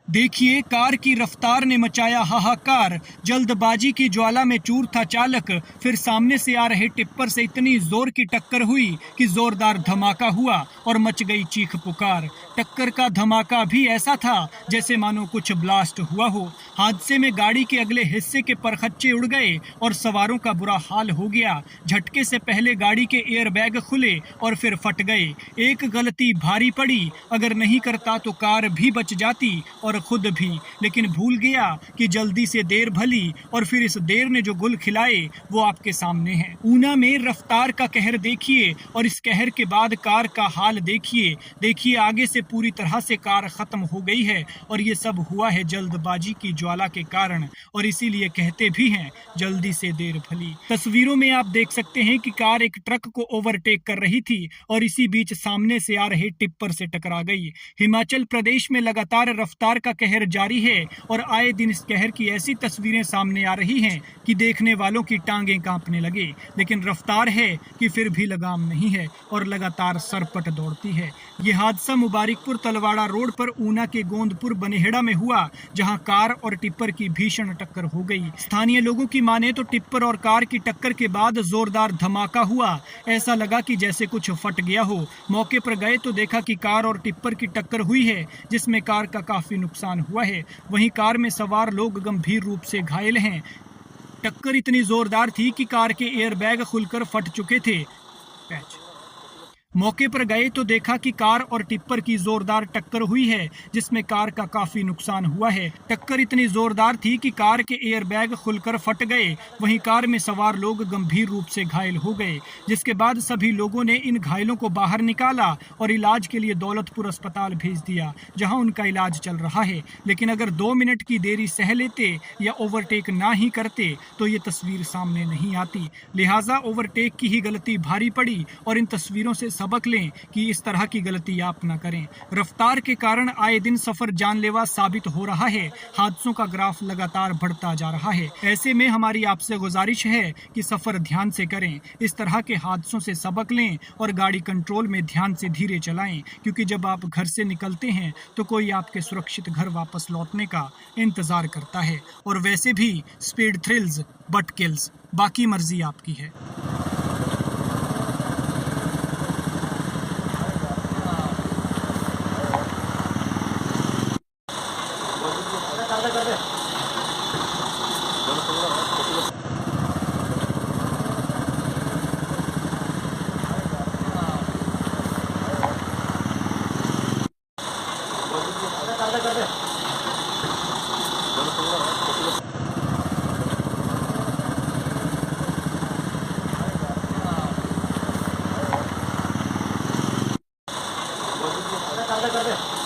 देखिए, कार की रफ्तार ने मचाया हाहाकार। जल्दबाजी की ज्वाला में चूर था चालक। फिर सामने से आ रहे टिप्पर से इतनी जोर की टक्कर हुई कि जोरदार धमाका हुआ और मच गई चीख पुकार। टक्कर का धमाका भी ऐसा था जैसे मानो कुछ ब्लास्ट हुआ हो। हादसे में गाड़ी के अगले हिस्से के परखच्चे उड़ गए और सवारों का बुरा हाल हो गया। झटके से पहले गाड़ी के एयरबैग खुले और फिर फट गए। एक गलती भारी पड़ी। अगर नहीं करता तो कार भी बच जाती और खुद भी, लेकिन भूल गया कि जल्दी से देर भली, और फिर इस देर ने जो गुल खिलाए वो आपके सामने है। ऊना में रफ्तार का कहर देखिए और इस कहर के बाद कार का हाल देखिए आगे से पूरी तरह से कार खत्म हो गई है और ये सब हुआ है जल्दबाजी की ज्वाला के कारण। और इसीलिए कहते भी हैं जल्दी से देर भली। तस्वीरों में आप देख सकते हैं कि कार एक ट्रक को ओवरटेक कर रही थी और इसी बीच सामने से आ रहे टिप्पर से टकरा गई। हिमाचल प्रदेश में लगातार रफ्तार का कहर जारी है और आए दिन इस कहर की ऐसी तस्वीरें सामने आ रही हैं कि देखने वालों की टांगें कांपने लगे। लेकिन रफ्तार है कि फिर भी लगाम नहीं है और लगातार सरपट दौड़ती है। ये हादसा मुबारिकपुर तलवाड़ा रोड पर ऊना के गोंदपुर बनेहड़ा में हुआ, जहां कार और टिप्पर की भीषण टक्कर हो गई। स्थानीय लोगों की माने तो टिप्पर और कार की टक्कर के बाद जोरदार धमाका हुआ। ऐसा लगा कि जैसे कुछ फट गया हो। मौके पर गए तो देखा कि कार और टिप्पर की टक्कर हुई है, जिसमें कार का काफी नुकसान हुआ है। वहीं कार में सवार लोग गंभीर रूप से घायल हैं। टक्कर इतनी जोरदार थी कि कार के एयरबैग खुलकर फट चुके थे। मौके पर गए तो देखा कि कार और टिप्पर की जोरदार टक्कर हुई है, जिसमें कार का काफी नुकसान हुआ है। टक्कर इतनी जोरदार थी कि कार के एयरबैग खुलकर फट गए। वहीं कार में सवार लोग गंभीर रूप से घायल हो गए, जिसके बाद सभी लोगों ने इन घायलों को बाहर निकाला और इलाज के लिए दौलतपुर अस्पताल भेज दिया, जहां उनका इलाज चल रहा है। लेकिन अगर 2 मिनट की देरी सह लेते या ओवरटेक ना ही करते तो ये तस्वीर सामने नहीं आती। लिहाजा ओवरटेक की ही गलती भारी पड़ी और इन तस्वीरों से सबक लें कि इस तरह की गलती आप न करें। रफ्तार के कारण आए दिन सफर जानलेवा साबित हो रहा है। हादसों का ग्राफ लगातार बढ़ता जा रहा है। ऐसे में हमारी आपसे गुजारिश है कि सफर ध्यान से करें, इस तरह के हादसों से सबक लें और गाड़ी कंट्रोल में ध्यान से धीरे चलाएं, क्योंकि जब आप घर से निकलते हैं तो कोई आपके सुरक्षित घर वापस लौटने का इंतजार करता है। और वैसे भी स्पीड थ्रिल्स बट किल्स, बाकी मर्जी आपकी है। कर दे